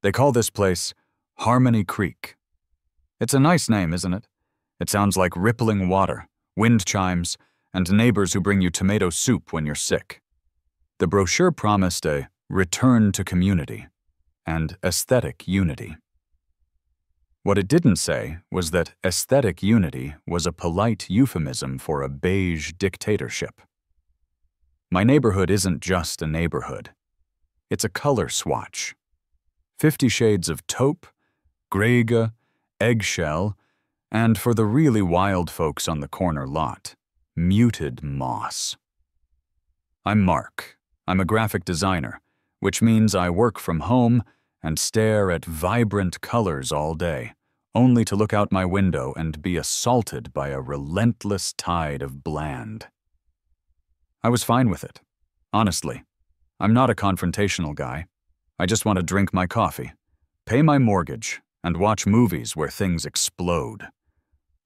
They call this place Harmony Creek. It's a nice name, isn't it? It sounds like rippling water, wind chimes, and neighbors who bring you tomato soup when you're sick. The brochure promised a return to community and aesthetic unity. What it didn't say was that aesthetic unity was a polite euphemism for a beige dictatorship. My neighborhood isn't just a neighborhood. It's a color swatch. 50 shades of taupe, grege, eggshell, and for the really wild folks on the corner lot, muted moss. I'm Mark. I'm a graphic designer, which means I work from home and stare at vibrant colors all day, only to look out my window and be assaulted by a relentless tide of bland. I was fine with it. Honestly, I'm not a confrontational guy. I just want to drink my coffee, pay my mortgage, and watch movies where things explode.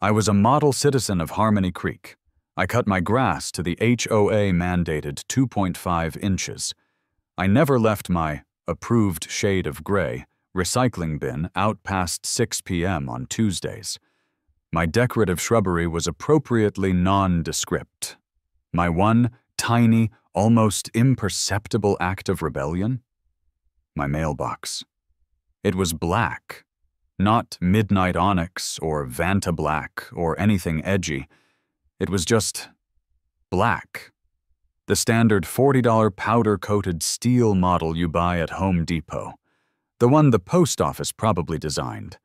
I was a model citizen of Harmony Creek. I cut my grass to the HOA-mandated 2.5 inches. I never left my approved shade of gray recycling bin out past 6 p.m. on Tuesdays. My decorative shrubbery was appropriately nondescript. My one tiny, almost imperceptible act of rebellion? My mailbox. It was black, not midnight onyx or Vanta black or anything edgy. It was just black. The standard $40 powder-coated steel model you buy at Home Depot. The one the post office probably designed.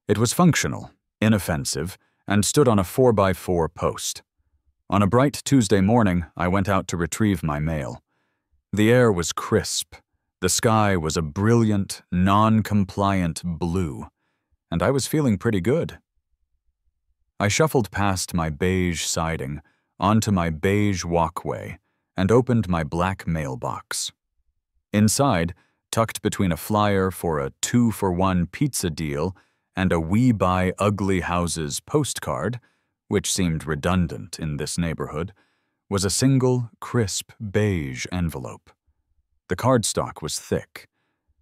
It was functional, inoffensive, and stood on a 4x4 post. On a bright Tuesday morning, I went out to retrieve my mail. The air was crisp. The sky was a brilliant, non-compliant blue, and I was feeling pretty good. I shuffled past my beige siding, onto my beige walkway, and opened my black mailbox. Inside, tucked between a flyer for a 2-for-1 pizza deal and a We Buy Ugly Houses postcard, which seemed redundant in this neighborhood, was a single, crisp beige envelope. The cardstock was thick.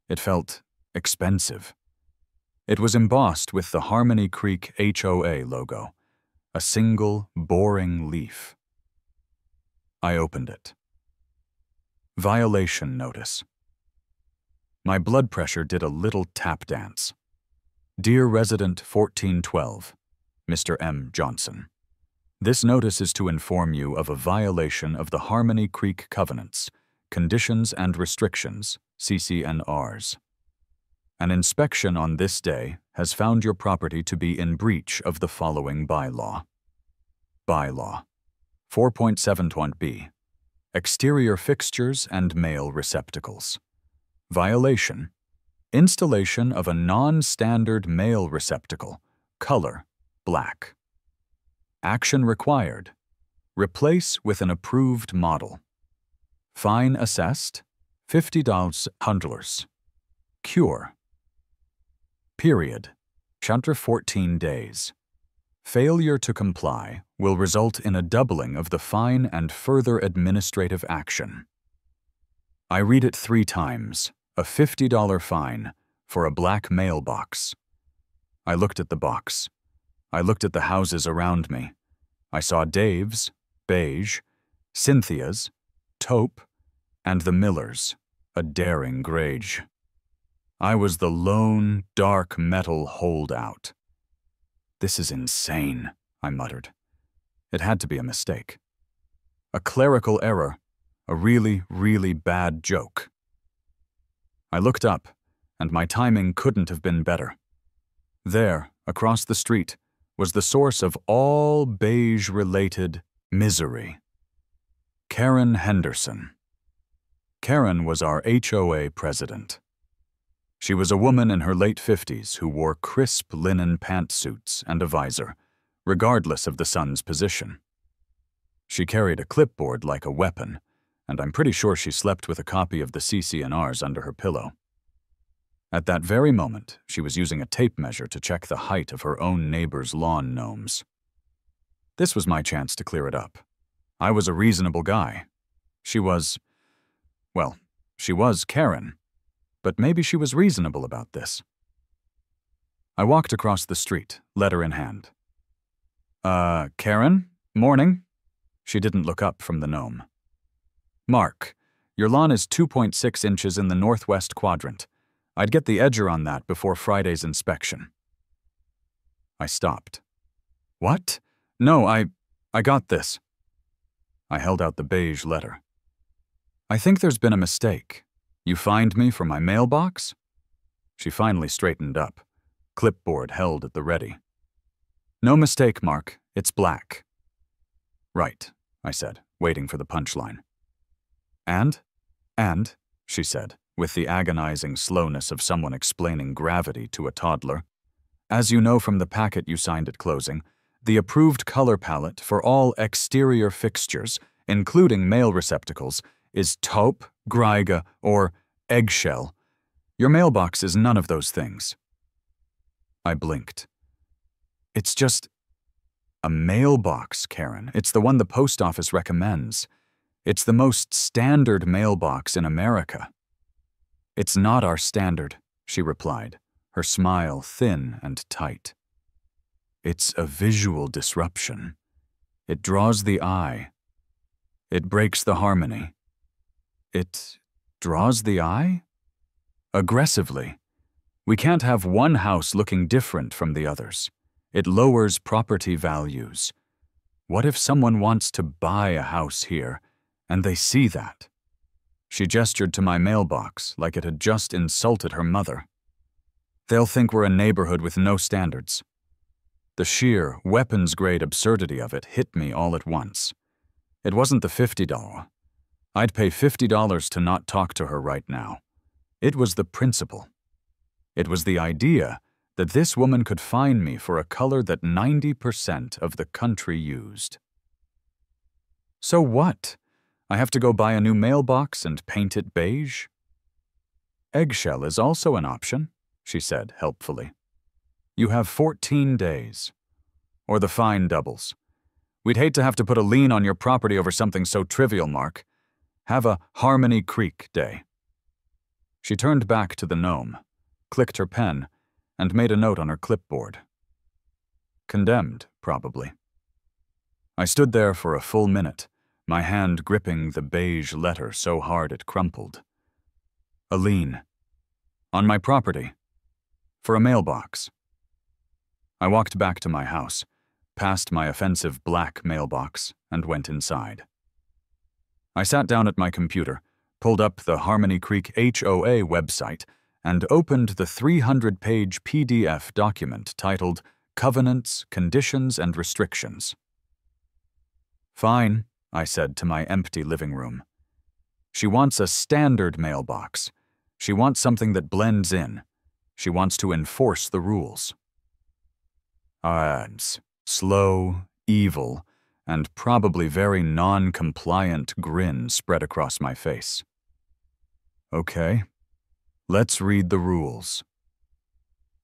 It felt expensive. It was embossed with the Harmony Creek HOA logo, a single, boring leaf. I opened it. Violation notice. My blood pressure did a little tap dance. Dear Resident 1412, Mr. M. Johnson. This notice is to inform you of a violation of the Harmony Creek Covenants, Conditions and Restrictions, CC&Rs. An inspection on this day has found your property to be in breach of the following bylaw. Bylaw 4.7.b. Exterior fixtures and mail receptacles. Violation: installation of a non-standard mail receptacle, color black. Action required: replace with an approved model. Fine assessed $50. Cure. Period. Under 14 days. Failure to comply will result in a doubling of the fine and further administrative action. I read it 3 times, a $50 fine for a black mailbox. I looked at the box. I looked at the houses around me. I saw Dave's, beige, Cynthia's, taupe, and the Miller's, a daring grage. I was the lone, dark metal holdout. This is insane, I muttered. It had to be a mistake. A clerical error, a really, really bad joke. I looked up, and my timing couldn't have been better. There, across the street, was the source of all beige-related misery. Karen Henderson. Karen was our HOA president. She was a woman in her late 50s who wore crisp linen pantsuits and a visor, regardless of the sun's position. She carried a clipboard like a weapon, and I'm pretty sure she slept with a copy of the CC&Rs under her pillow. At that very moment, she was using a tape measure to check the height of her own neighbor's lawn gnomes. This was my chance to clear it up. I was a reasonable guy. She was Karen. but maybe she was reasonable about this. I walked across the street, letter in hand. Karen? Morning." She didn't look up from the gnome. "Mark, your lawn is 2.6 inches in the northwest quadrant. I'd get the edger on that before Friday's inspection." I stopped. "What? No, I got this." I held out the beige letter. "I think there's been a mistake. You fined me for my mailbox?" She finally straightened up, clipboard held at the ready. "No mistake, Mark. It's black." "Right," I said, waiting for the punchline. And, she said, with the agonizing slowness of someone explaining gravity to a toddler, "as you know from the packet you signed at closing, the approved color palette for all exterior fixtures, including mail receptacles, is taupe, greiga, or eggshell. Your mailbox is none of those things." I blinked. "It's just a mailbox, Karen. It's the one the post office recommends. It's the most standard mailbox in America." "It's not our standard," she replied, her smile thin and tight. "It's a visual disruption. It draws the eye. It breaks the harmony." "It draws the eye?" "Aggressively. We can't have one house looking different from the others. It lowers property values. What if someone wants to buy a house here, and they see that?" She gestured to my mailbox like it had just insulted her mother. "They'll think we're a neighborhood with no standards." The sheer, weapons-grade absurdity of it hit me all at once. It wasn't the $50. I'd pay $50 to not talk to her right now. It was the principle. It was the idea that this woman could fine me for a color that 90% of the country used. "So what? I have to go buy a new mailbox and paint it beige?" "Eggshell is also an option," she said helpfully. "You have 14 days. Or the fine doubles. We'd hate to have to put a lien on your property over something so trivial, Mark. Have a Harmony Creek day." She turned back to the gnome, clicked her pen, and made a note on her clipboard. Condemned, probably. I stood there for a full minute, my hand gripping the beige letter so hard it crumpled. A lien. On my property. For a mailbox. I walked back to my house, past my offensive black mailbox, and went inside. I sat down at my computer, pulled up the Harmony Creek HOA website, and opened the 300-page PDF document titled Covenants, Conditions, and Restrictions. "Fine," I said to my empty living room. "She wants a standard mailbox. She wants something that blends in. She wants to enforce the rules." Slow, evil, and probably very non-compliant grin spread across my face. "Okay. Let's read the rules."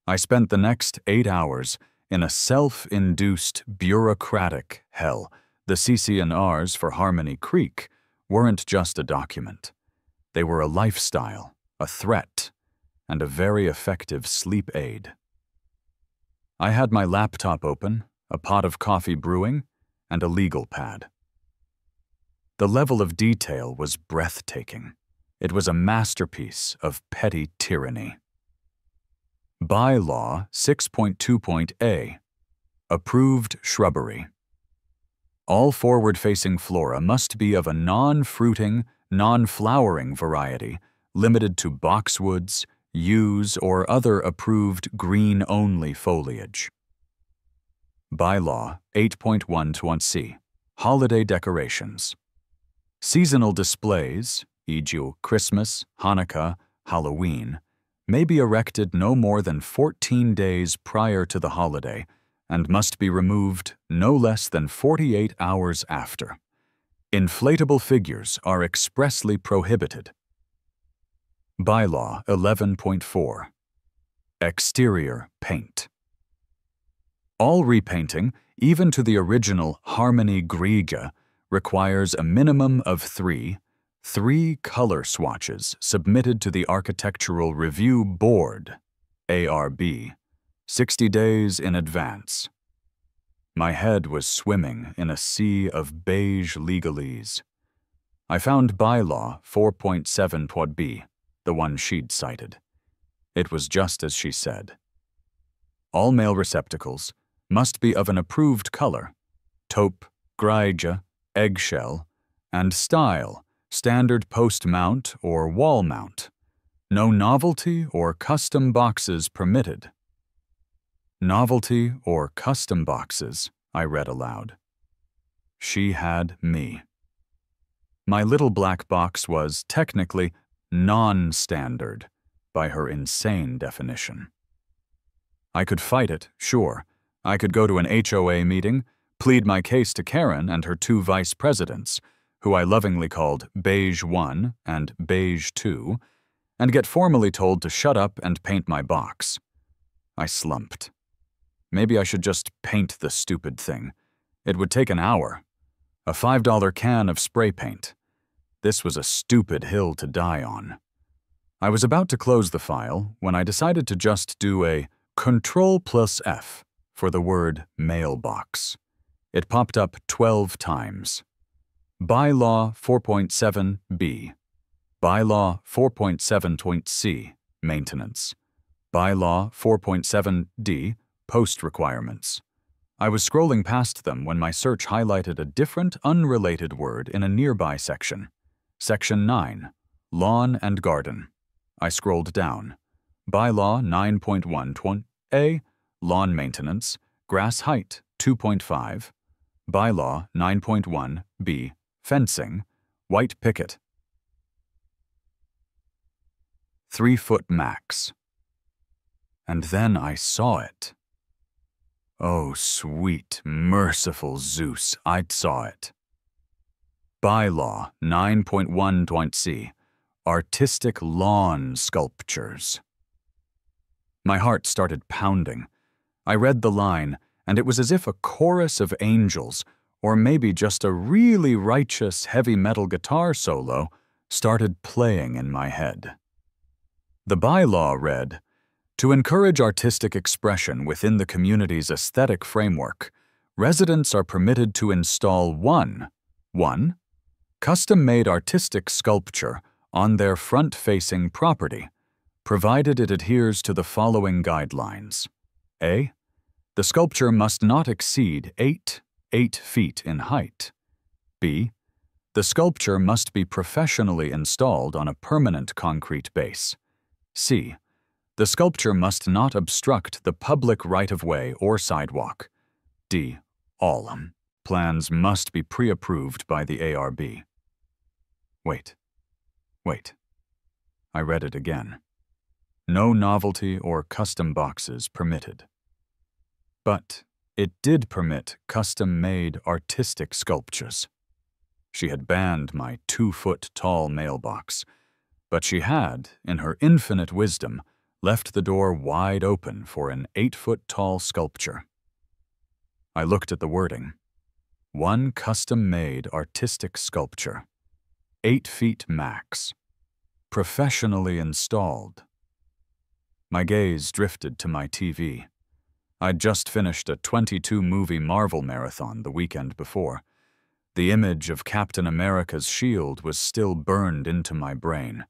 I spent the next 8 hours in a self-induced bureaucratic hell. The CC&Rs for Harmony Creek weren't just a document. They were a lifestyle, a threat, and a very effective sleep aid. I had my laptop open, a pot of coffee brewing, and a legal pad. The level of detail was breathtaking. It was a masterpiece of petty tyranny. Bylaw 6.2.A. Approved shrubbery. All forward-facing flora must be of a non-fruiting, non-flowering variety, limited to boxwoods, yews, or other approved green-only foliage. Bylaw 8.1.C. Holiday decorations. Seasonal displays, e.g. Christmas, Hanukkah, Halloween, may be erected no more than 14 days prior to the holiday and must be removed no less than 48 hours after. Inflatable figures are expressly prohibited. Bylaw 11.4. Exterior paint. All repainting, even to the original Harmony Griega, requires a minimum of 3, 3 color swatches submitted to the Architectural Review Board, ARB, 60 days in advance. My head was swimming in a sea of beige legalese. I found bylaw 4.7.b, the one she'd cited. It was just as she said. All mail receptacles must be of an approved color, taupe, graigia, eggshell, and style, standard post mount or wall mount. No novelty or custom boxes permitted. Novelty or custom boxes, I read aloud. She had me. My little black box was technically non-standard by her insane definition. I could fight it, sure. I could go to an HOA meeting, plead my case to Karen and her 2 vice presidents, who I lovingly called Beige 1 and Beige 2, and get formally told to shut up and paint my box. I slumped. Maybe I should just paint the stupid thing. It would take an hour. A $5 can of spray paint. This was a stupid hill to die on. I was about to close the file when I decided to just do a Ctrl+F for the word mailbox. It popped up 12 times. Bylaw 4.7b. Bylaw 4.7.c, maintenance. Bylaw 4.7d, post requirements. I was scrolling past them when my search highlighted a different, unrelated word in a nearby section. Section 9, lawn and garden. I scrolled down. Bylaw 9.1.a, lawn maintenance, grass height 2.5. Bylaw 9.1b, fencing, white picket. 3 foot max. And then I saw it. Oh, sweet, merciful Zeus, I saw it. Bylaw 9.1.c, artistic lawn sculptures. My heart started pounding. I read the line, and it was as if a chorus of angels, or maybe just a really righteous heavy metal guitar solo, started playing in my head. The bylaw read, "To encourage artistic expression within the community's aesthetic framework, residents are permitted to install 1. Custom-made artistic sculpture on their front-facing property, provided it adheres to the following guidelines. A. The sculpture must not exceed 8 feet in height. B. The sculpture must be professionally installed on a permanent concrete base. C. The sculpture must not obstruct the public right-of-way or sidewalk. D. All plans must be pre-approved by the ARB." Wait. I read it again. No novelty or custom boxes permitted. But it did permit custom-made artistic sculptures. She had banned my 2-foot-tall mailbox, but she had, in her infinite wisdom, left the door wide open for an 8-foot-tall sculpture. I looked at the wording. 1 custom-made artistic sculpture. 8 feet max. Professionally installed. My gaze drifted to my TV. I'd just finished a 22-movie Marvel marathon the weekend before. The image of Captain America's shield was still burned into my brain.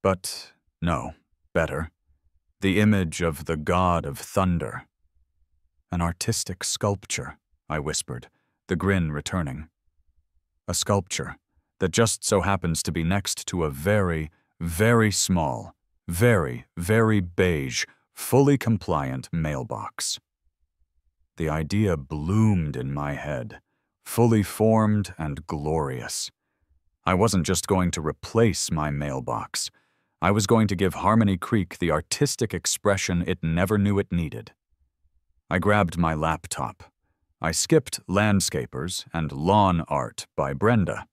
But no, better. The image of the god of thunder. "An artistic sculpture," I whispered, the grin returning. A sculpture that just so happens to be next to a very, very small, very, very beige, fully compliant mailbox. The idea bloomed in my head, fully formed and glorious. I wasn't just going to replace my mailbox. I was going to give Harmony Creek the artistic expression it never knew it needed. I grabbed my laptop. I skipped Landscapers and Lawn Art by Brenda.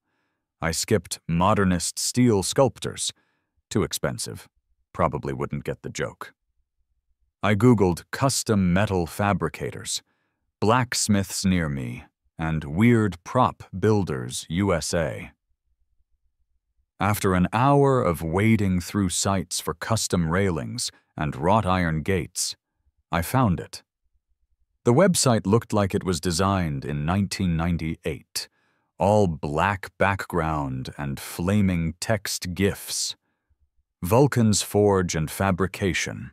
I skipped Modernist Steel Sculptors. Too expensive. Probably wouldn't get the joke. I Googled custom metal fabricators, blacksmiths near me, and weird prop builders USA. After an hour of wading through sites for custom railings and wrought iron gates, I found it. The website looked like it was designed in 1998, all black background and flaming text GIFs. Vulcan's Forge and Fabrication.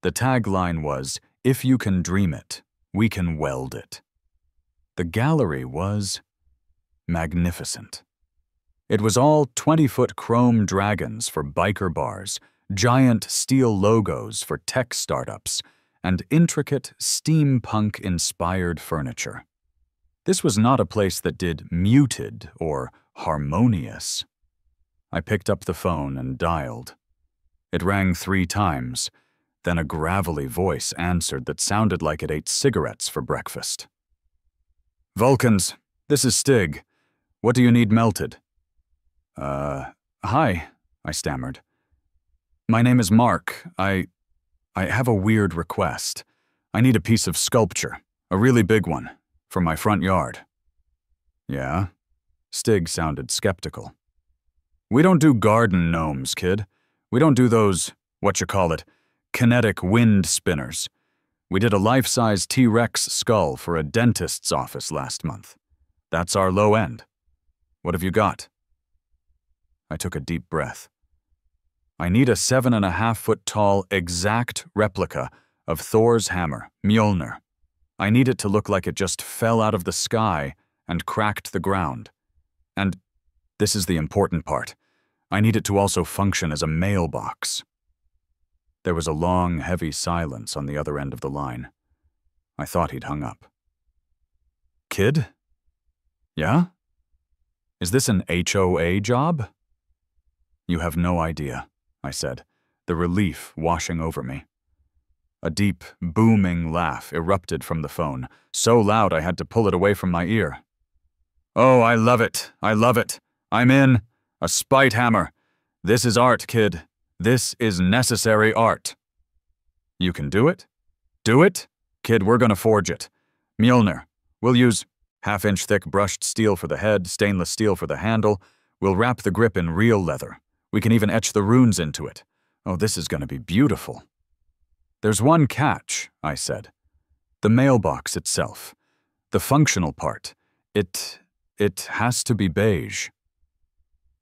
The tagline was, "If you can dream it, we can weld it." The gallery was magnificent. It was all 20-foot chrome dragons for biker bars, giant steel logos for tech startups, and intricate steampunk-inspired furniture. This was not a place that did muted or harmonious. I picked up the phone and dialed. It rang 3 times, then a gravelly voice answered that sounded like it ate cigarettes for breakfast. "Vulcans, this is Stig. What do you need melted?" Hi," I stammered. "My name is Mark. I have a weird request. I need a piece of sculpture, a really big one, for my front yard." "Yeah?" Stig sounded skeptical. "We don't do garden gnomes, kid. We don't do those, kinetic wind spinners. We did a life-size T-Rex skull for a dentist's office last month. That's our low end. What have you got?" I took a deep breath. "I need a 7.5-foot tall exact replica of Thor's hammer, Mjolnir. I need it to look like it just fell out of the sky and cracked the ground. And this is the important part. I need it to also function as a mailbox." There was a long, heavy silence on the other end of the line. I thought he'd hung up. "Kid? Yeah? Is this an HOA job?" "You have no idea," I said, the relief washing over me. A deep, booming laugh erupted from the phone, so loud I had to pull it away from my ear. "Oh, I love it. I love it. I'm in. A spite hammer. This is art, kid. This is necessary art." "You can do it?" "Do it? Kid, we're gonna forge it. Mjolnir. We'll use 1/2-inch thick brushed steel for the head, stainless steel for the handle. We'll wrap the grip in real leather. We can even etch the runes into it. Oh, this is gonna be beautiful." "There's one catch," I said. "The mailbox itself. The functional part. It has to be beige."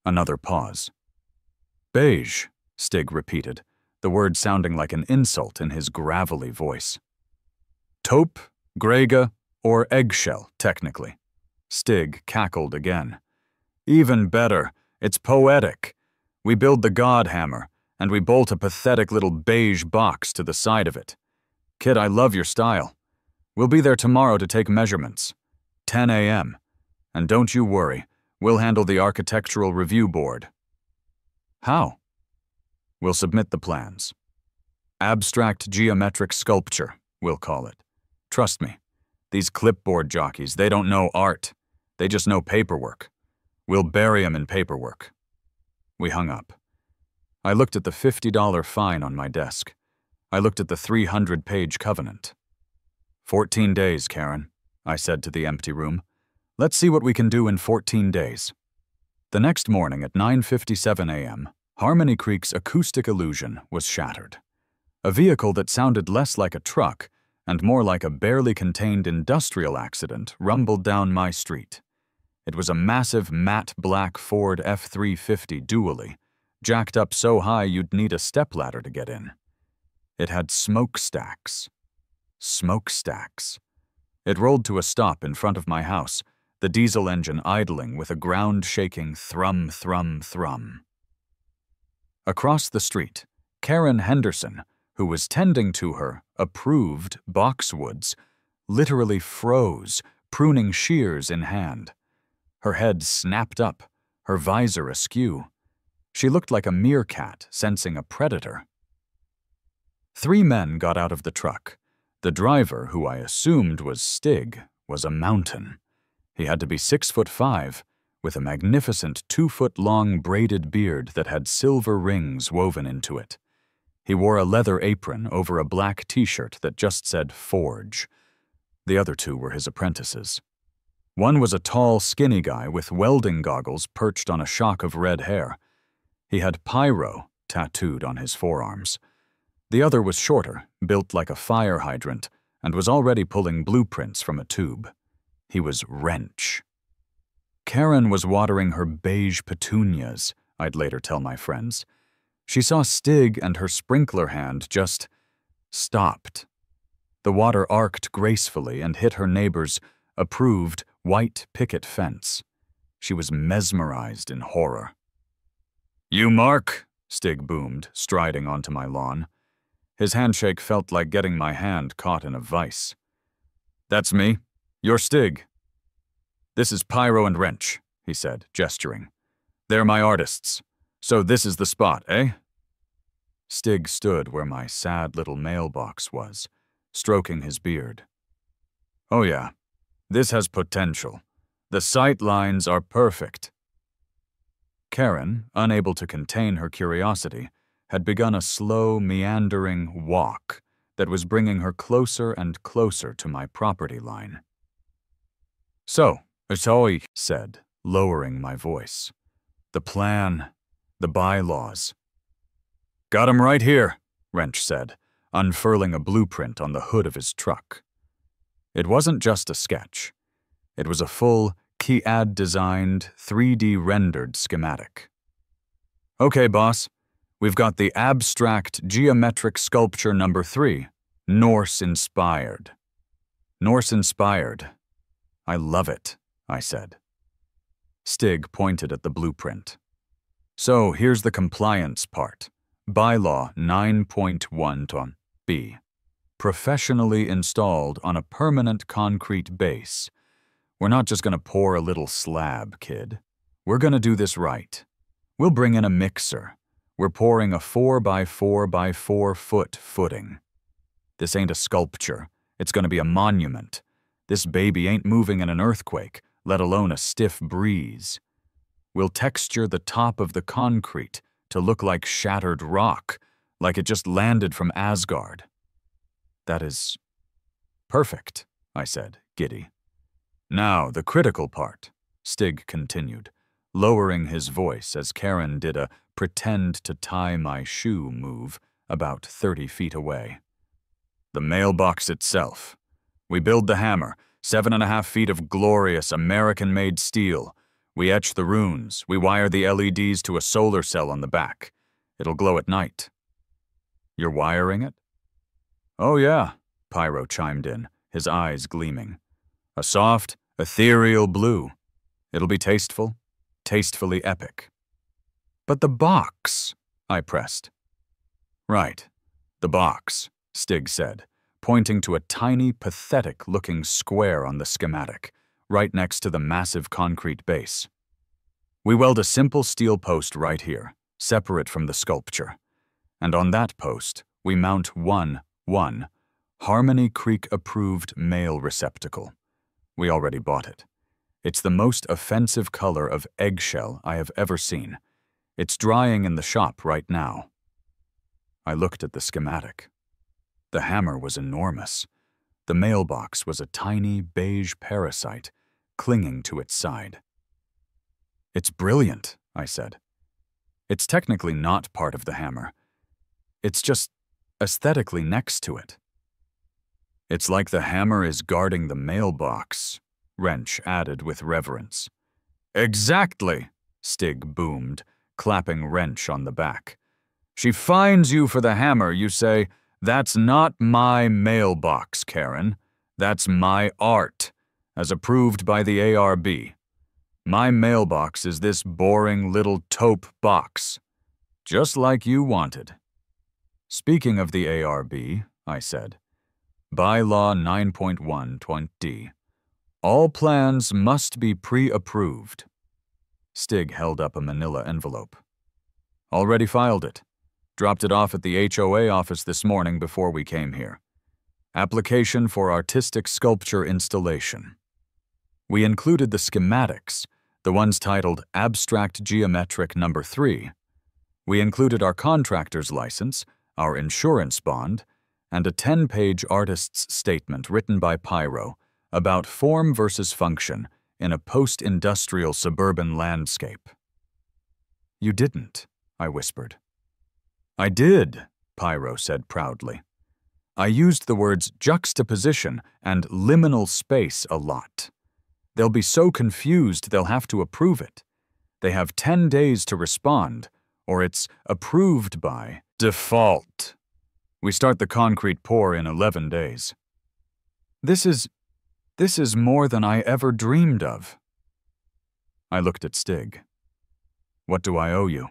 Another pause. "Beige," Stig repeated, the word sounding like an insult in his gravelly voice. "Taupe, grega, or eggshell, technically." Stig cackled again. "Even better, it's poetic. We build the god hammer, and we bolt a pathetic little beige box to the side of it. Kid, I love your style. We'll be there tomorrow to take measurements. 10 a.m. And don't you worry, we'll handle the architectural review board." "How?" "We'll submit the plans. Abstract geometric sculpture, we'll call it. Trust me, these clipboard jockeys, they don't know art. They just know paperwork. We'll bury 'em in paperwork." We hung up. I looked at the $50 fine on my desk. I looked at the 300-page covenant. 14 days, Karen," I said to the empty room. "Let's see what we can do in 14 days." The next morning at 9:57 a.m., Harmony Creek's acoustic illusion was shattered. A vehicle that sounded less like a truck and more like a barely contained industrial accident rumbled down my street. It was a massive matte black Ford F-350 dually, jacked up so high you'd need a stepladder to get in. It had smokestacks. Smokestacks. It rolled to a stop in front of my house, the diesel engine idling with a ground-shaking thrum, thrum, thrum. Across the street, Karen Henderson, who was tending to her approved boxwoods, literally froze, pruning shears in hand. Her head snapped up, her visor askew. She looked like a meerkat sensing a predator. 3 men got out of the truck. The driver, who I assumed was Stig, was a mountain. He had to be 6'5", with a magnificent 2-foot-long braided beard that had silver rings woven into it. He wore a leather apron over a black t-shirt that just said Forge. The other 2 were his apprentices. One was a tall, skinny guy with welding goggles perched on a shock of red hair, He had Pyro tattooed on his forearms. The other was shorter, built like a fire hydrant, and was already pulling blueprints from a tube. He was Wrench. Karen was watering her beige petunias, I'd later tell my friends. She saw Stig and her sprinkler hand just stopped. The water arced gracefully and hit her neighbor's approved white picket fence. She was mesmerized in horror. "You, Mark," Stig boomed, striding onto my lawn. His handshake felt like getting my hand caught in a vice. "That's me. You're Stig." "This is Pyro and Wrench," he said, gesturing. "They're my artists. So this is the spot, eh?" Stig stood where my sad little mailbox was, stroking his beard. "Oh yeah, this has potential. The sight lines are perfect." Karen, unable to contain her curiosity, had begun a slow, meandering walk that was bringing her closer and closer to my property line. "So, Itoi," said, lowering my voice. "The plan, the bylaws." "Got 'em right here," Wrench said, unfurling a blueprint on the hood of his truck. It wasn't just a sketch. It was a full, Ki-Ad-designed, 3D rendered schematic. "Okay, boss. We've got the abstract geometric sculpture number 3, Norse-inspired." "Norse-inspired. I love it," I said. Stig pointed at the blueprint. "So here's the compliance part. Bylaw 9.1b. Professionally installed on a permanent concrete base. We're not just going to pour a little slab, kid. We're going to do this right. We'll bring in a mixer. We're pouring a 4x4x4 foot footing. This ain't a sculpture. It's going to be a monument. This baby ain't moving in an earthquake, let alone a stiff breeze. We'll texture the top of the concrete to look like shattered rock, like it just landed from Asgard." "That is perfect," I said, giddy. "Now, the critical part," Stig continued, lowering his voice as Karen did a pretend-to-tie-my-shoe move about 30 feet away. "The mailbox itself. We build the hammer, 7.5 feet of glorious American-made steel. We etch the runes. We wire the LEDs to a solar cell on the back. It'll glow at night." "You're wiring it?" "Oh yeah," Pyro chimed in, his eyes gleaming. "A soft, ethereal blue. It'll be tasteful, tastefully epic." "But the box," I pressed. "Right, the box," Stig said, pointing to a tiny, pathetic-looking square on the schematic, right next to the massive concrete base. "We weld a simple steel post right here, separate from the sculpture. And on that post, we mount one Harmony Creek-approved mail receptacle. We already bought it. It's the most offensive color of eggshell I have ever seen. It's drying in the shop right now." I looked at the schematic. The hammer was enormous. The mailbox was a tiny beige parasite clinging to its side. "It's brilliant," I said. "It's technically not part of the hammer. It's just aesthetically next to it." "It's like the hammer is guarding the mailbox," Wrench added with reverence. "Exactly," Stig boomed, clapping Wrench on the back. "She fines you for the hammer, you say, 'That's not my mailbox, Karen. That's my art, as approved by the ARB. My mailbox is this boring little taupe box, just like you wanted.'" "Speaking of the ARB," I said, "Bylaw 9.1.d. All plans must be pre-approved." Stig held up a manila envelope. "Already filed it. Dropped it off at the HOA office this morning before we came here. Application for artistic sculpture installation." We included the schematics, the ones titled Abstract Geometric Number 3. We included our contractor's license, our insurance bond, and a 10-page artist's statement written by Pyro about form versus function in a post-industrial suburban landscape. "You didn't," I whispered. I did, Pyro said proudly. I used the words juxtaposition and liminal space a lot. They'll be so confused they'll have to approve it. They have 10 days to respond, or it's approved by default. We start the concrete pour in 11 days. This is more than I ever dreamed of. I looked at Stig. What do I owe you?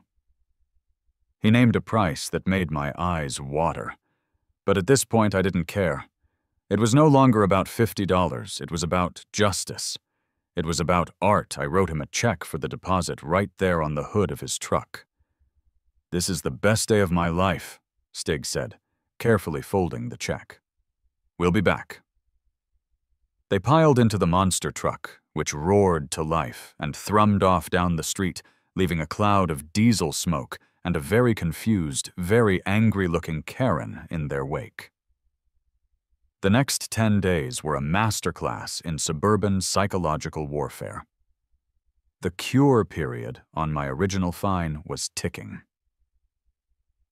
He named a price that made my eyes water. But at this point, I didn't care. It was no longer about $50. It was about justice. It was about art. I wrote him a check for the deposit right there on the hood of his truck. This is the best day of my life, Stig said, carefully folding the check. We'll be back. They piled into the monster truck, which roared to life and thrummed off down the street, leaving a cloud of diesel smoke and a very confused, very angry-looking Karen in their wake. The next 10 days were a masterclass in suburban psychological warfare. The cure period on my original fine was ticking.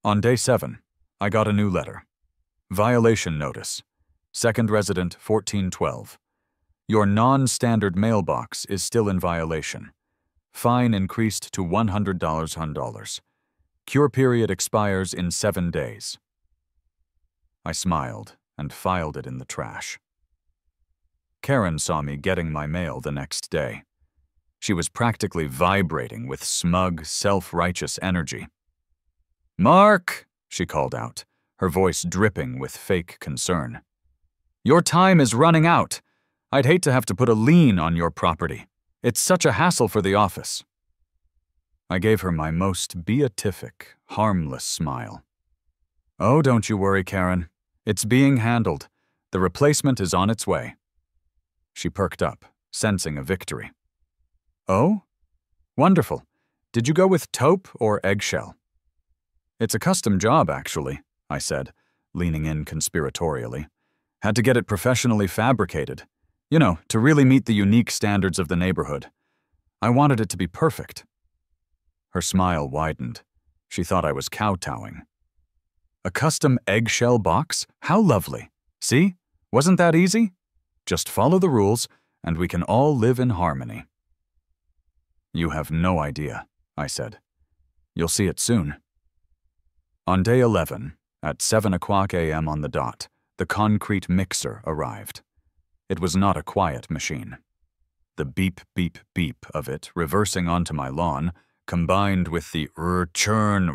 On day 7, I got a new letter. Violation notice. Second resident 1412. Your non-standard mailbox is still in violation. Fine increased to $100. Cure period expires in 7 days. I smiled and filed it in the trash. Karen saw me getting my mail the next day. She was practically vibrating with smug, self-righteous energy. Mark, she called out, her voice dripping with fake concern. Your time is running out. I'd hate to have to put a lien on your property. It's such a hassle for the office. I gave her my most beatific, harmless smile. Oh, don't you worry, Karen. It's being handled. The replacement is on its way. She perked up, sensing a victory. Oh? Wonderful. Did you go with taupe or eggshell? It's a custom job, actually, I said, leaning in conspiratorially. Had to get it professionally fabricated. You know, to really meet the unique standards of the neighborhood. I wanted it to be perfect. Her smile widened. She thought I was kowtowing. A custom eggshell box? How lovely. See? Wasn't that easy? Just follow the rules, and we can all live in harmony. You have no idea, I said. You'll see it soon. On day 11, at 7:00 a.m. on the dot, the concrete mixer arrived. It was not a quiet machine. The beep, beep, beep of it reversing onto my lawn, combined with the churn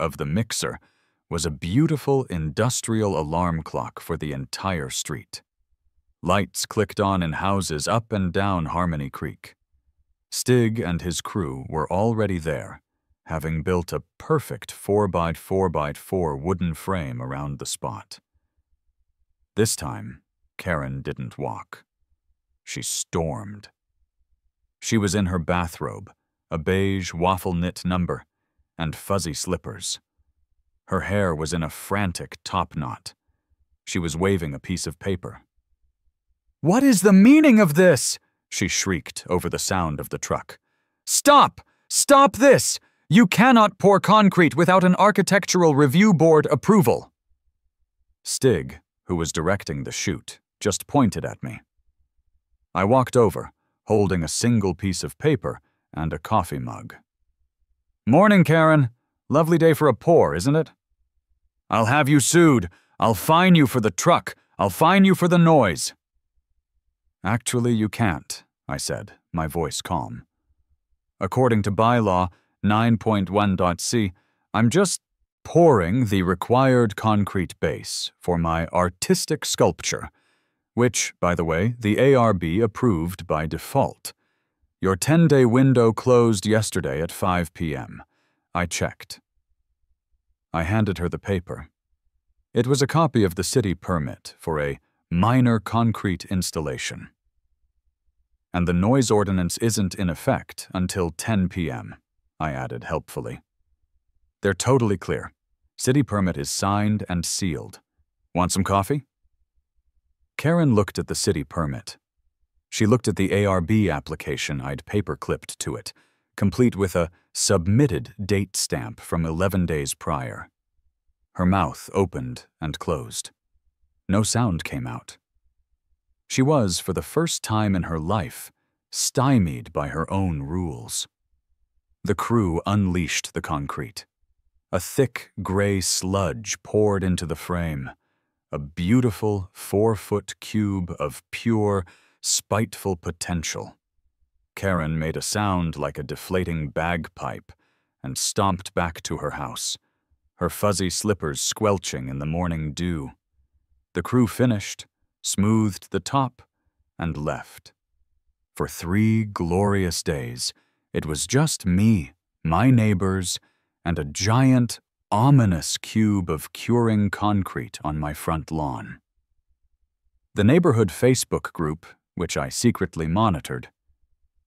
of the mixer, was a beautiful industrial alarm clock for the entire street. Lights clicked on in houses up and down Harmony Creek. Stig and his crew were already there, having built a perfect 4x4x4 wooden frame around the spot. This time, Karen didn't walk. She stormed. She was in her bathrobe, a beige waffle-knit number, and fuzzy slippers. Her hair was in a frantic top knot. She was waving a piece of paper. "What is the meaning of this?" she shrieked over the sound of the truck. "Stop! Stop this! You cannot pour concrete without an architectural review board approval." Stig, who was directing the shoot, just pointed at me. I walked over, holding a single piece of paper and a coffee mug. "Morning, Karen. Lovely day for a pour, isn't it?" "I'll have you sued. I'll fine you for the truck. I'll fine you for the noise." "Actually, you can't," I said, my voice calm. "According to bylaw 9.1.c, I'm just pouring the required concrete base for my artistic sculpture, which, by the way, the ARB approved by default. Your 10-day window closed yesterday at 5 p.m. I checked." I handed her the paper. It was a copy of the city permit for a minor concrete installation. "And the noise ordinance isn't in effect until 10 p.m., I added helpfully. "They're totally clear. City permit is signed and sealed. Want some coffee?" Karen looked at the city permit. She looked at the ARB application I'd paper-clipped to it, complete with a submitted date stamp from 11 days prior. Her mouth opened and closed. No sound came out. She was, for the first time in her life, stymied by her own rules. The crew unleashed the concrete. A thick gray sludge poured into the frame, a beautiful 4-foot cube of pure, spiteful potential. Karen made a sound like a deflating bagpipe and stomped back to her house, her fuzzy slippers squelching in the morning dew. The crew finished, smoothed the top, and left. For 3 glorious days, it was just me, my neighbors, and a giant, ominous cube of curing concrete on my front lawn. The neighborhood Facebook group, which I secretly monitored,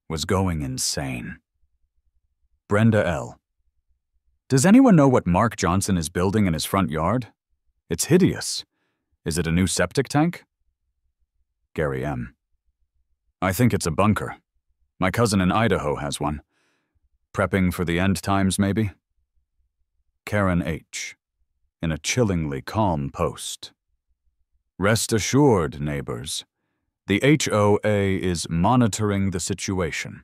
was going insane. Brenda L. Does anyone know what Mark Johnson is building in his front yard? It's hideous. Is it a new septic tank? Gary M. I think it's a bunker. My cousin in Idaho has one. Prepping for the end times, maybe? Karen H. in a chillingly calm post. Rest assured, neighbors. The HOA is monitoring the situation.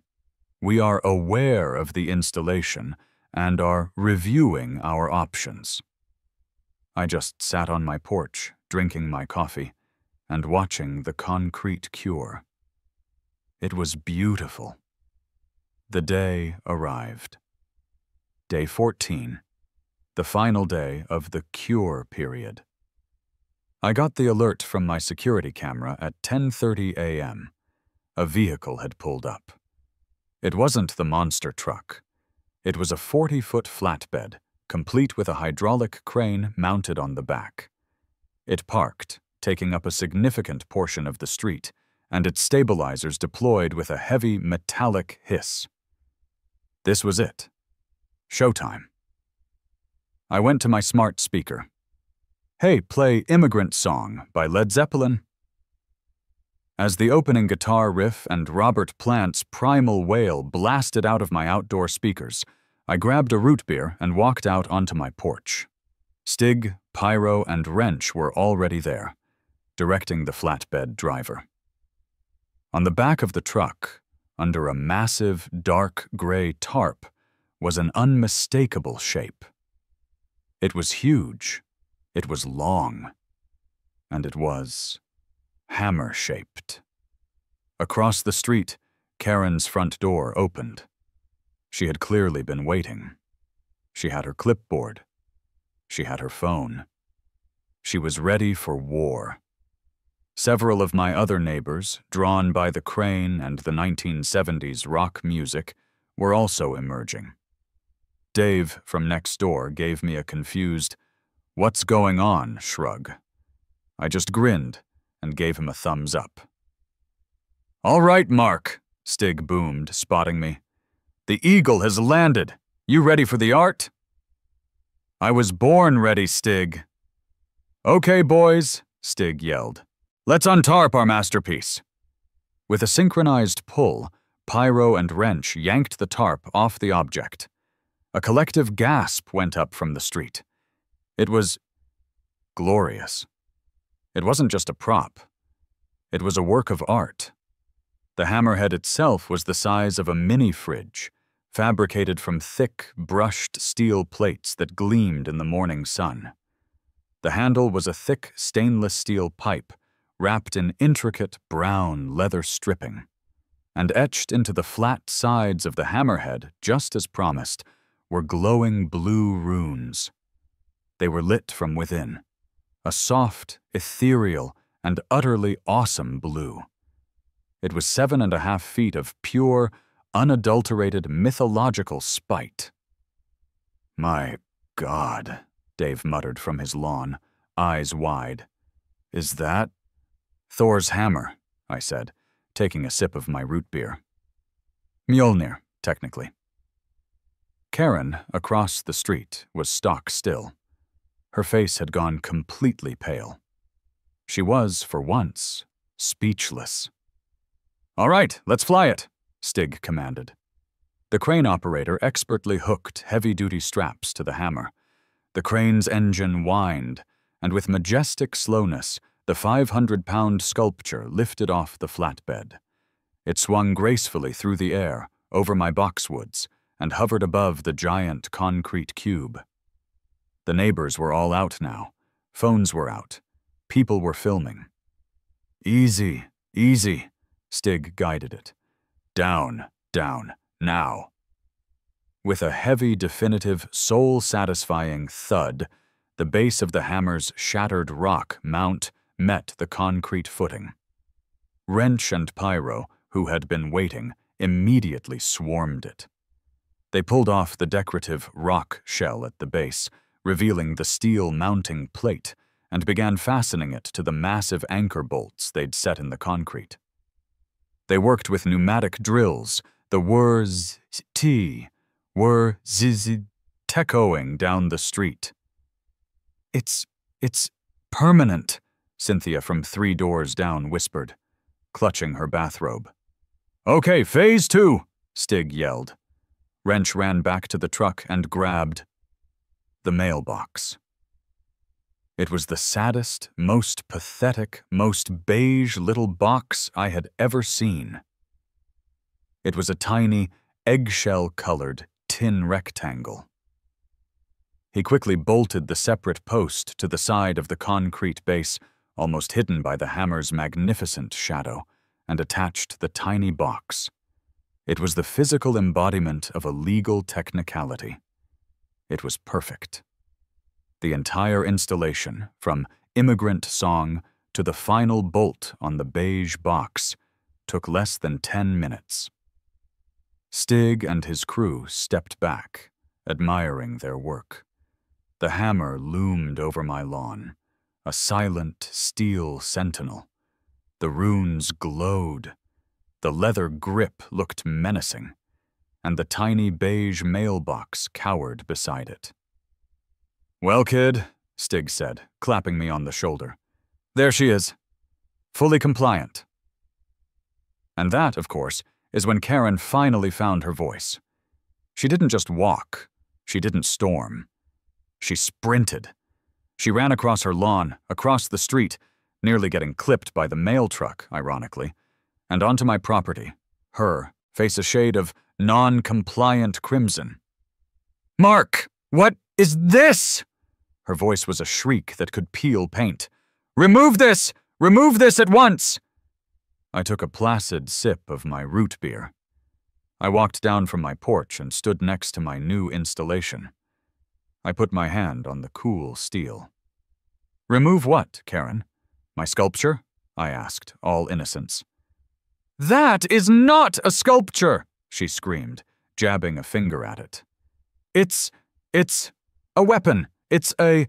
We are aware of the installation and are reviewing our options. I just sat on my porch, drinking my coffee, and watching the concrete cure. It was beautiful. The day arrived. Day 14, the final day of the cure period. I got the alert from my security camera at 10:30 a.m. A vehicle had pulled up. It wasn't the monster truck. It was a 40-foot flatbed, complete with a hydraulic crane mounted on the back. It parked, taking up a significant portion of the street, and its stabilizers deployed with a heavy metallic hiss. This was it. Showtime. I went to my smart speaker. Hey, play Immigrant Song by Led Zeppelin. As the opening guitar riff and Robert Plant's Primal Wail blasted out of my outdoor speakers, I grabbed a root beer and walked out onto my porch. Stig, Pyro, and Wrench were already there, directing the flatbed driver. On the back of the truck, under a massive, dark gray tarp, was an unmistakable shape. It was huge, it was long, and it was hammer-shaped. Across the street, Karen's front door opened. She had clearly been waiting. She had her clipboard. She had her phone. She was ready for war. Several of my other neighbors, drawn by the crane and the 1970s rock music, were also emerging. Dave from next door gave me a confused, "What's going on?" shrug. I just grinned and gave him a thumbs up. "All right, Mark," Stig boomed, spotting me. "The Eagle has landed. You ready for the art?" "I was born ready, Stig." "Okay, boys," Stig yelled. "Let's untarp our masterpiece." With a synchronized pull, Pyro and Wrench yanked the tarp off the object. A collective gasp went up from the street. It was glorious. It wasn't just a prop. It was a work of art. The hammerhead itself was the size of a mini-fridge, fabricated from thick, brushed steel plates that gleamed in the morning sun. The handle was a thick stainless steel pipe, wrapped in intricate brown leather stripping. And etched into the flat sides of the hammerhead, just as promised, were glowing blue runes. They were lit from within, a soft, ethereal, and utterly awesome blue. It was 7.5 feet of pure, unadulterated mythological spite. "My God," Dave muttered from his lawn, eyes wide. "Is that—" "Thor's hammer," I said, taking a sip of my root beer. Mjolnir, technically. Karen, across the street, was stock still. Her face had gone completely pale. She was, for once, speechless. "All right, let's fly it," Stig commanded. The crane operator expertly hooked heavy-duty straps to the hammer. The crane's engine whined, and with majestic slowness, the 500-pound sculpture lifted off the flatbed. It swung gracefully through the air, over my boxwoods, and hovered above the giant concrete cube. The neighbors were all out now. Phones were out. People were filming. "Easy, easy," Stig guided it. "Down, down, now." With a heavy, definitive, soul-satisfying thud, the base of the hammer's shattered rock mount met the concrete footing. Wrench and Pyro, who had been waiting, immediately swarmed it. They pulled off the decorative rock shell at the base, revealing the steel mounting plate, and began fastening it to the massive anchor bolts they'd set in the concrete. They worked with pneumatic drills, the whir-z-t, whir-z-z, techoing down the street. It's permanent," Cynthia from 3 doors down whispered, clutching her bathrobe. "Okay, phase 2, Stig yelled. Wrench ran back to the truck and grabbed the mailbox. It was the saddest, most pathetic, most beige little box I had ever seen. It was a tiny, eggshell-colored tin rectangle. He quickly bolted the separate post to the side of the concrete base, almost hidden by the hammer's magnificent shadow, and attached the tiny box. It was the physical embodiment of a legal technicality. It was perfect. The entire installation, from immigrant song to the final bolt on the beige box, took less than 10 minutes. Stig and his crew stepped back, admiring their work. The hammer loomed over my lawn, a silent steel sentinel. The runes glowed. The leather grip looked menacing, and the tiny beige mailbox cowered beside it. "Well, kid," Stig said, clapping me on the shoulder. "There she is. Fully compliant." And that, of course, is when Karen finally found her voice. She didn't just walk. She didn't storm. She sprinted. She ran across her lawn, across the street, nearly getting clipped by the mail truck, ironically, and onto my property, her face a shade of non-compliant crimson. "Mark, what is this?" Her voice was a shriek that could peel paint. "Remove this! Remove this at once!" I took a placid sip of my root beer. I walked down from my porch and stood next to my new installation. I put my hand on the cool steel. "Remove what, Karen? My sculpture?" I asked, all innocence. "That is not a sculpture!" she screamed, jabbing a finger at it. It's a weapon. It's a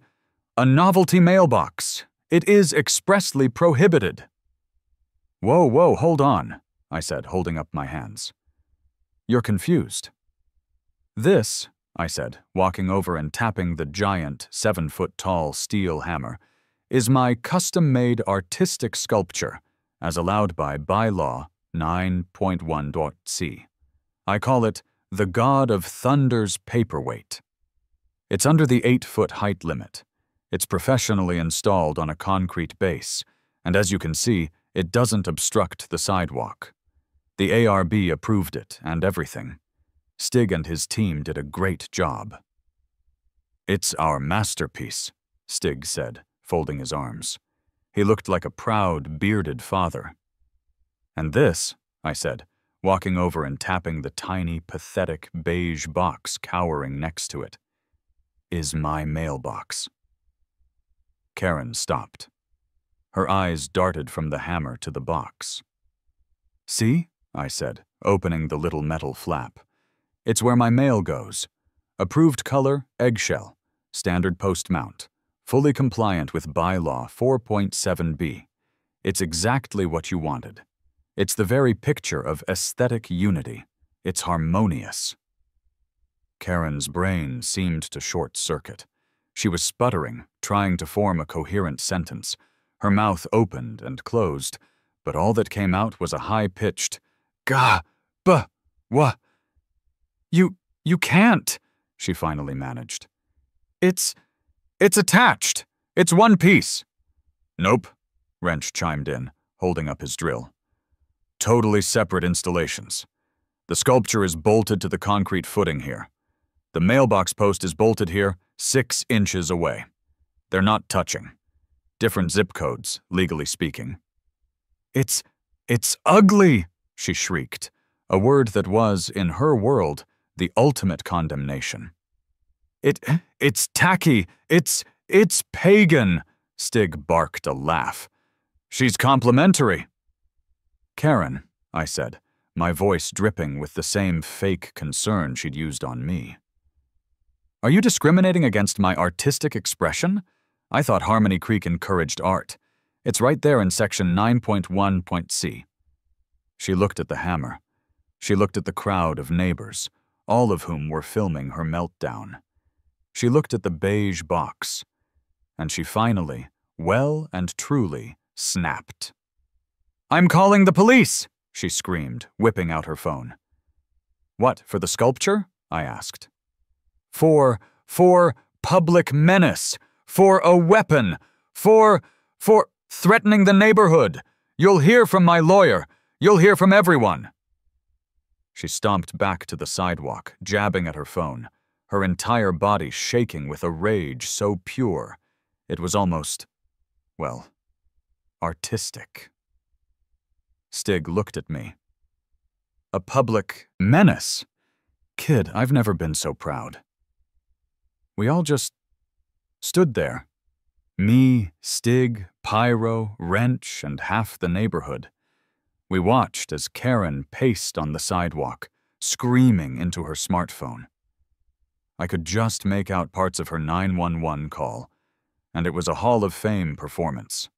novelty mailbox. It is expressly prohibited." Whoa, hold on," I said, holding up my hands. "You're confused." "This," I said, walking over and tapping the giant 7-foot-tall steel hammer, "is my custom-made artistic sculpture, as allowed by Bylaw 9.1.c. I call it the God of Thunder's Paperweight. It's under the 8-foot height limit. It's professionally installed on a concrete base, and as you can see, it doesn't obstruct the sidewalk. The ARB approved it and everything. Stig and his team did a great job." "It's our masterpiece," Stig said, folding his arms. He looked like a proud, bearded father. "And this," I said, walking over and tapping the tiny, pathetic beige box cowering next to it, "is my mailbox." Karen stopped. Her eyes darted from the hammer to the box. "See?" I said, opening the little metal flap. "It's where my mail goes. Approved color, eggshell. Standard post mount. Fully compliant with Bylaw 4.7b. It's exactly what you wanted. It's the very picture of aesthetic unity. It's harmonious." Karen's brain seemed to short-circuit. She was sputtering, trying to form a coherent sentence. Her mouth opened and closed, but all that came out was a high-pitched "Gah! Buh! Wah!" You can't, she finally managed. It's attached. It's one piece. Nope, Wrench chimed in, holding up his drill. Totally separate installations. The sculpture is bolted to the concrete footing here. The mailbox post is bolted here, 6 inches away. They're not touching. Different zip codes, legally speaking. It's ugly, she shrieked, a word that was, in her world, the ultimate condemnation. It's tacky, it's pagan, Stig barked a laugh. She's complimentary. Karen, I said, my voice dripping with the same fake concern she'd used on me. Are you discriminating against my artistic expression? I thought Harmony Creek encouraged art. It's right there in section 9.1.c. She looked at the hammer. She looked at the crowd of neighbors, all of whom were filming her meltdown. She looked at the beige box. And she finally, well and truly, snapped. I'm calling the police, she screamed, whipping out her phone. What, for the sculpture? I asked. For public menace, for a weapon, for threatening the neighborhood. You'll hear from my lawyer. You'll hear from everyone. She stomped back to the sidewalk, jabbing at her phone, her entire body shaking with a rage so pure, it was almost, well, artistic. Stig looked at me. A public menace? Kid, I've never been so proud. We all just stood there. Me, Stig, Pyro, Wrench, and half the neighborhood. We watched as Karen paced on the sidewalk, screaming into her smartphone. I could just make out parts of her 911 call, and it was a Hall of Fame performance.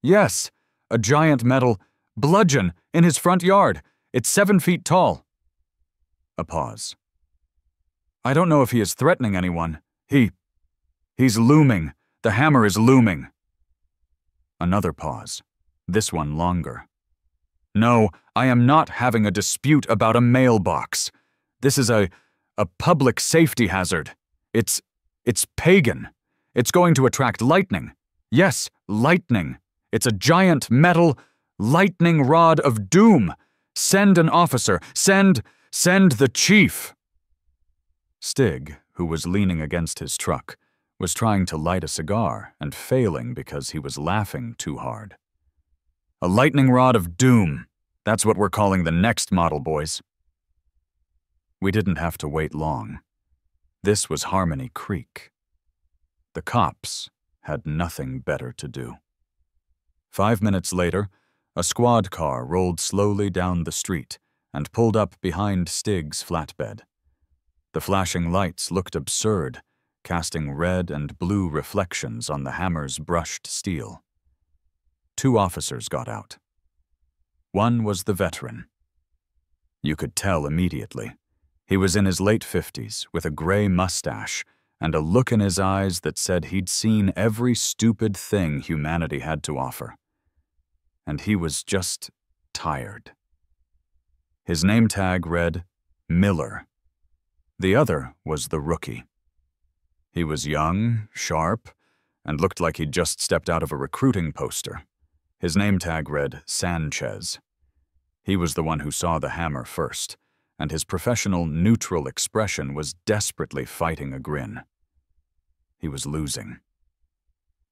Yes, a giant metal bludgeon in his front yard. It's 7 feet tall. A pause. I don't know if he is threatening anyone. He's looming. The hammer is looming. Another pause, this one longer. No, I am not having a dispute about a mailbox. This is a public safety hazard. It's pagan. It's going to attract lightning. Yes, lightning. It's a giant metal lightning rod of doom. Send an officer. Send the chief. Stig, who was leaning against his truck, was trying to light a cigar and failing because he was laughing too hard. A lightning rod of doom. That's what we're calling the next model, boys. We didn't have to wait long. This was Harmony Creek. The cops had nothing better to do. 5 minutes later, a squad car rolled slowly down the street and pulled up behind Stig's flatbed. The flashing lights looked absurd, casting red and blue reflections on the hammer's brushed steel. 2 officers got out. One was the veteran. You could tell immediately. He was in his late 50s, with a gray mustache and a look in his eyes that said he'd seen every stupid thing humanity had to offer. And he was just tired. His name tag read Miller. The other was the rookie. He was young, sharp, and looked like he'd just stepped out of a recruiting poster. His name tag read Sanchez. He was the one who saw the hammer first, and his professional, neutral expression was desperately fighting a grin. He was losing.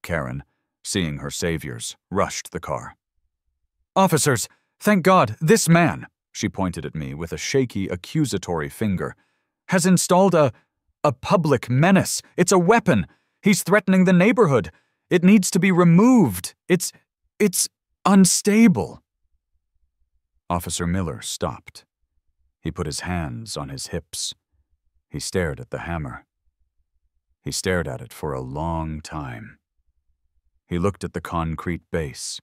Karen, seeing her saviors, rushed the car. "Officers, thank God, this man," she pointed at me with a shaky, accusatory finger, "has installed a public menace. It's a weapon. He's threatening the neighborhood. It needs to be removed. It's unstable." Officer Miller stopped. He put his hands on his hips. He stared at the hammer. He stared at it for a long time. He looked at the concrete base.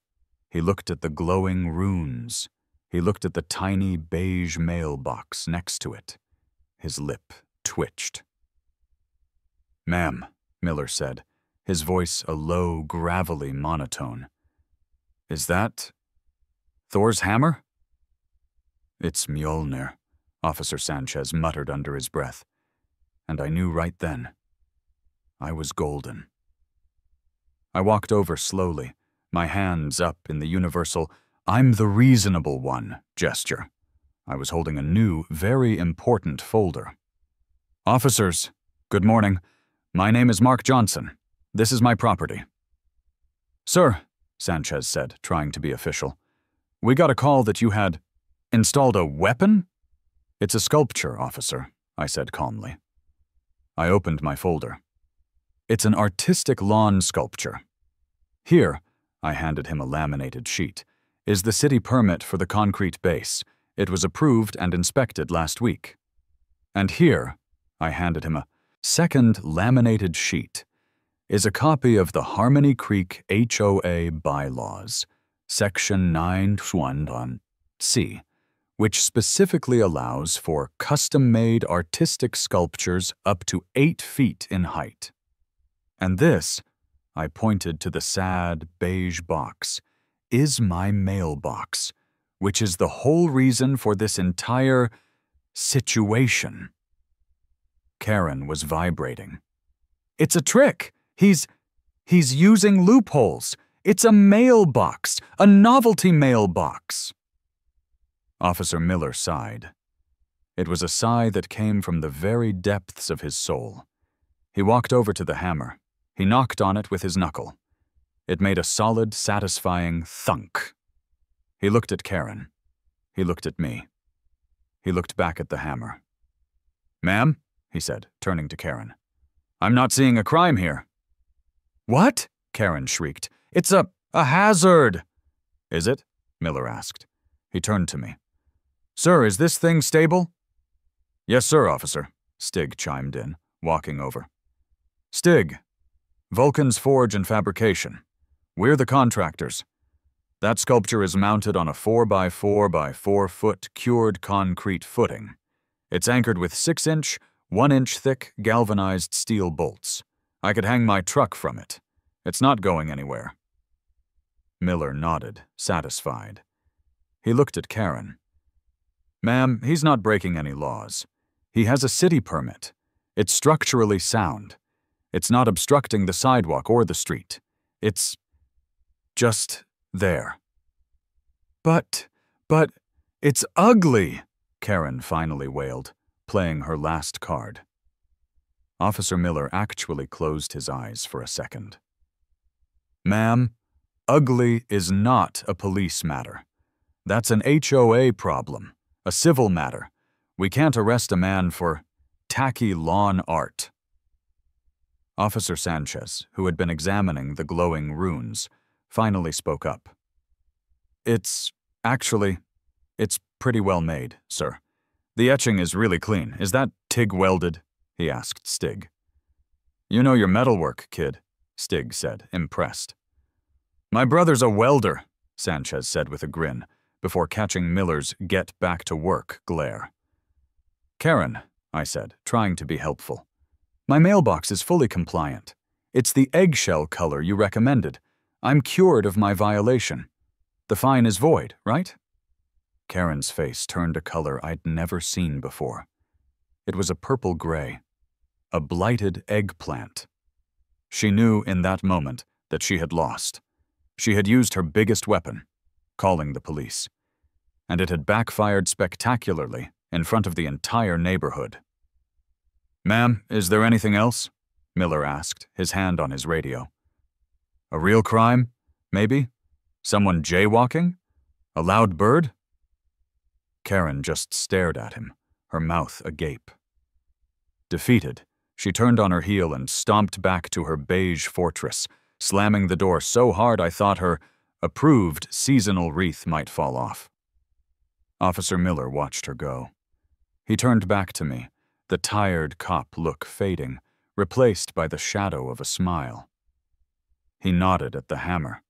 He looked at the glowing runes. He looked at the tiny beige mailbox next to it. His lip twitched. "Ma'am," Miller said, his voice a low, gravelly monotone. "Is that Thor's hammer?" "It's Mjolnir," Officer Sanchez muttered under his breath. And I knew right then. I was golden. I walked over slowly, my hands up in the universal, "I'm the reasonable one" gesture. I was holding a new, very important folder. "Officers, good morning. My name is Mark Johnson. This is my property." "Sir," Sanchez said, trying to be official, "we got a call that you had installed a weapon?" "It's a sculpture, officer," I said calmly. I opened my folder. "It's an artistic lawn sculpture. Here," I handed him a laminated sheet, "is the city permit for the concrete base. It was approved and inspected last week. And here," I handed him a second laminated sheet, "is a copy of the Harmony Creek HOA bylaws, Section 9(1)(c), which specifically allows for custom-made artistic sculptures up to 8 feet in height. And this," I pointed to the sad beige box, "is my mailbox, which is the whole reason for this entire situation." Karen was vibrating. "It's a trick! He's using loopholes! It's a mailbox! A novelty mailbox!" Officer Miller sighed. It was a sigh that came from the very depths of his soul. He walked over to the hammer. He knocked on it with his knuckle. It made a solid, satisfying thunk. He looked at Karen. He looked at me. He looked back at the hammer. "Ma'am," he said, turning to Karen, "I'm not seeing a crime here." "What?" Karen shrieked. "It's a hazard!" "Is it?" Miller asked. He turned to me. "Sir, is this thing stable?" "Yes, sir, officer," Stig chimed in, walking over. "Stig, Vulcan's Forge and Fabrication. We're the contractors. That sculpture is mounted on a 4x4 by 4 foot cured concrete footing. It's anchored with 6-inch, 1-inch thick galvanized steel bolts. I could hang my truck from it. It's not going anywhere." Miller nodded, satisfied. He looked at Karen. "Ma'am, he's not breaking any laws. He has a city permit. It's structurally sound. It's not obstructing the sidewalk or the street. It's just there." But, it's ugly," Karen finally wailed, playing her last card. Officer Miller actually closed his eyes for a second. "Ma'am, ugly is not a police matter. That's an HOA problem, a civil matter. We can't arrest a man for tacky lawn art." Officer Sanchez, who had been examining the glowing runes, finally spoke up. It's pretty well made, sir. The etching is really clean. Is that TIG welded?" he asked Stig. "You know your metalwork, kid," Stig said, impressed. "My brother's a welder," Sanchez said with a grin, before catching Miller's get-back-to-work glare. "Karen," I said, trying to be helpful, "my mailbox is fully compliant. It's the eggshell color you recommended. I'm cured of my violation. The fine is void, right?" Karen's face turned a color I'd never seen before. It was a purple gray, a blighted eggplant. She knew in that moment that she had lost. She had used her biggest weapon, calling the police. And it had backfired spectacularly in front of the entire neighborhood. "Ma'am, is there anything else?" Miller asked, his hand on his radio. "A real crime, maybe? Someone jaywalking? A loud bird?" Karen just stared at him, her mouth agape. Defeated, she turned on her heel and stomped back to her beige fortress, slamming the door so hard I thought her approved seasonal wreath might fall off. Officer Miller watched her go. He turned back to me, the tired cop look fading, replaced by the shadow of a smile. He nodded at the hammer.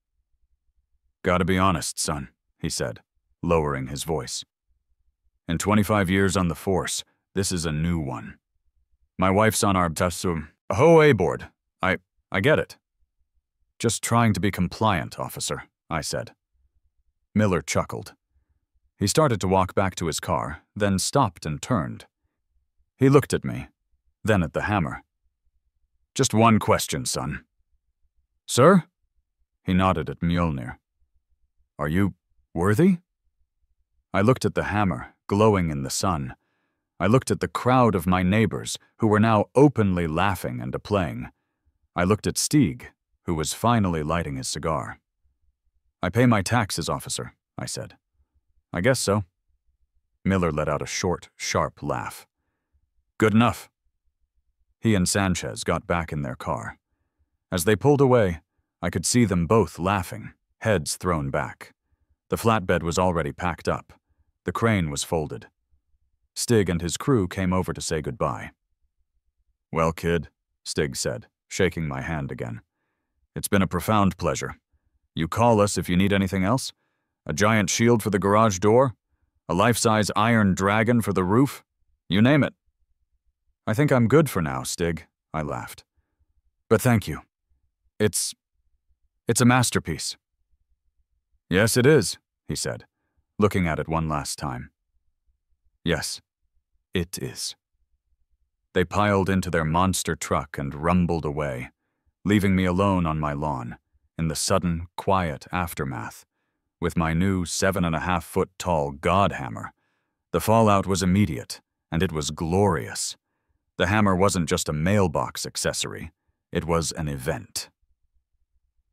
"Gotta be honest, son," he said, lowering his voice. "In 25 years on the force, this is a new one. My wife's on our HOA board. I get it." "Just trying to be compliant, officer," I said. Miller chuckled. He started to walk back to his car, then stopped and turned. He looked at me, then at the hammer. "Just one question, son." "Sir?" He nodded at Mjolnir. "Are you worthy?" I looked at the hammer, glowing in the sun. I looked at the crowd of my neighbors, who were now openly laughing and a-playing. I looked at Stig, who was finally lighting his cigar. "I pay my taxes, officer," I said. "I guess so." Miller let out a short, sharp laugh. "Good enough." He and Sanchez got back in their car. As they pulled away, I could see them both laughing, heads thrown back. The flatbed was already packed up. The crane was folded. Stig and his crew came over to say goodbye. "Well, kid," Stig said, shaking my hand again. "It's been a profound pleasure. You call us if you need anything else? A giant shield for the garage door? A life-size iron dragon for the roof? You name it." "I think I'm good for now, Stig," I laughed. "But thank you. It's a masterpiece." "Yes, it is," he said, looking at it one last time. "Yes, it is." They piled into their monster truck and rumbled away, leaving me alone on my lawn, in the sudden, quiet aftermath, with my new 7.5-foot-tall god hammer. The fallout was immediate, and it was glorious. The hammer wasn't just a mailbox accessory, it was an event.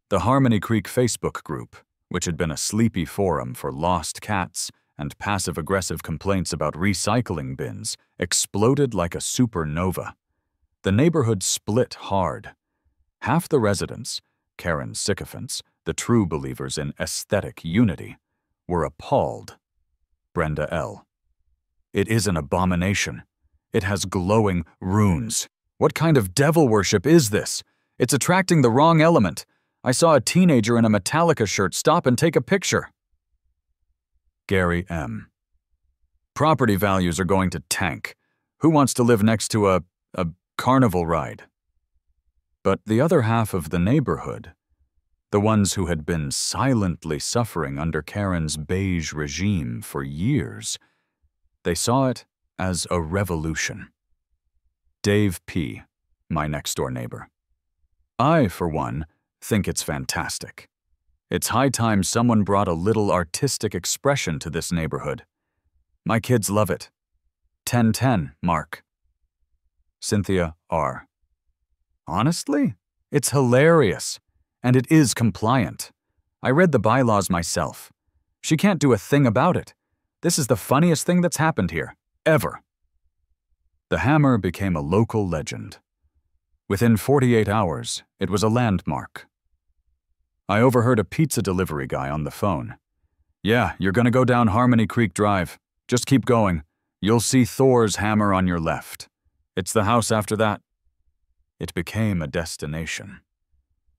The Harmony Creek Facebook group, which had been a sleepy forum for lost cats and passive-aggressive complaints about recycling bins, exploded like a supernova. The neighborhood split hard. Half the residents, Karen sycophants, the true believers in aesthetic unity, were appalled. Brenda L. "It is an abomination. It has glowing runes. What kind of devil worship is this? It's attracting the wrong element. I saw a teenager in a Metallica shirt stop and take a picture." Gary M. "Property values are going to tank. Who wants to live next to a carnival ride?" But the other half of the neighborhood, the ones who had been silently suffering under Karen's beige regime for years, they saw it as a revolution. Dave P., my next-door neighbor. "I, for one, think it's fantastic. It's high time someone brought a little artistic expression to this neighborhood. My kids love it. 10-10, Mark." Cynthia R. "Honestly, it's hilarious, and it is compliant. I read the bylaws myself. She can't do a thing about it. This is the funniest thing that's happened here, ever." The hammer became a local legend. Within 48 hours, it was a landmark. I overheard a pizza delivery guy on the phone. "Yeah, you're gonna go down Harmony Creek Drive. Just keep going. You'll see Thor's hammer on your left. It's the house after that." It became a destination.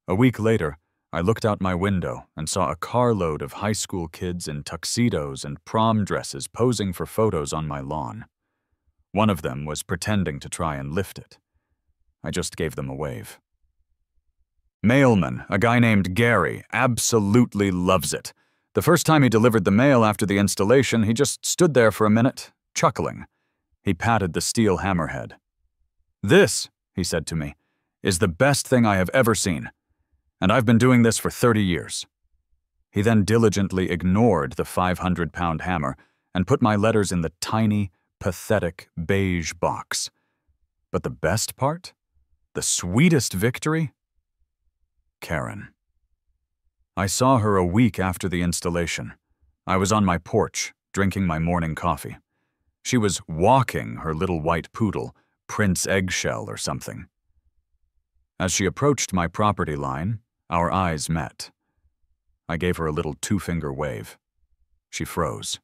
A week later, I looked out my window and saw a carload of high school kids in tuxedos and prom dresses posing for photos on my lawn. One of them was pretending to try and lift it. I just gave them a wave. Mailman, a guy named Gary, absolutely loves it. The first time he delivered the mail after the installation, he just stood there for a minute, chuckling. He patted the steel hammerhead. "This," he said to me, "is the best thing I have ever seen. And I've been doing this for 30 years. He then diligently ignored the 500-pound hammer and put my letters in the tiny, pathetic beige box. But the best part? The sweetest victory? Karen. I saw her a week after the installation. I was on my porch, drinking my morning coffee. She was walking her little white poodle, Prince Eggshell or something. As she approached my property line, our eyes met. I gave her a little two-finger wave. She froze.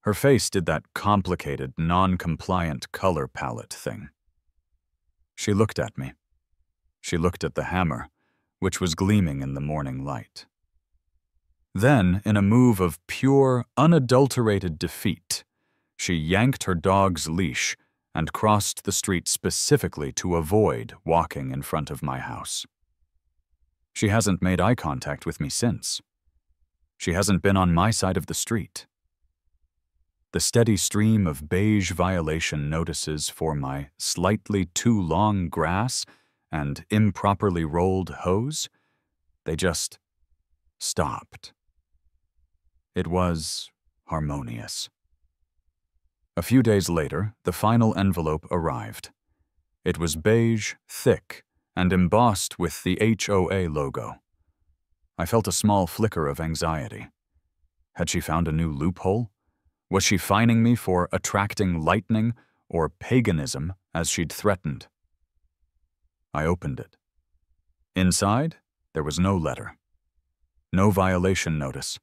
Her face did that complicated, non-compliant color palette thing. She looked at me. She looked at the hammer, which was gleaming in the morning light. Then, in a move of pure, unadulterated defeat, she yanked her dog's leash and crossed the street specifically to avoid walking in front of my house. She hasn't made eye contact with me since. She hasn't been on my side of the street. The steady stream of beige violation notices for my slightly too long grass and improperly rolled hose, they just stopped. It was harmonious. A few days later, the final envelope arrived. It was beige, thick, and embossed with the HOA logo. I felt a small flicker of anxiety. Had she found a new loophole? Was she fining me for attracting lightning or paganism as she'd threatened? I opened it. Inside, there was no letter. No violation notice.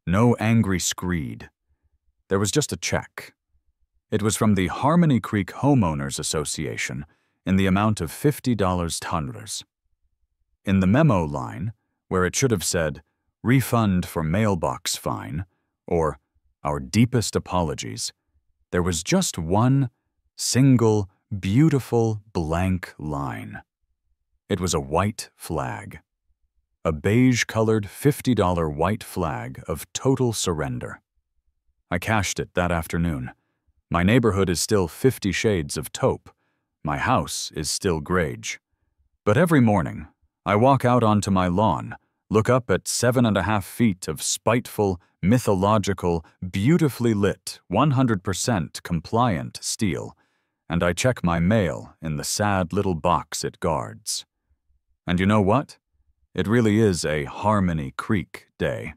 No angry screed. There was just a check. It was from the Harmony Creek Homeowners Association in the amount of $50. In the memo line, where it should have said, "Refund for mailbox fine," or "Our deepest apologies," there was just one single, beautiful blank line. It was a white flag. A beige-colored $50 white flag of total surrender. I cashed it that afternoon. My neighborhood is still 50 shades of taupe. My house is still grage. But every morning, I walk out onto my lawn, look up at 7.5 feet of spiteful, mythological, beautifully lit, 100% compliant steel, and I check my mail in the sad little box it guards. And you know what? It really is a Harmony Creek day.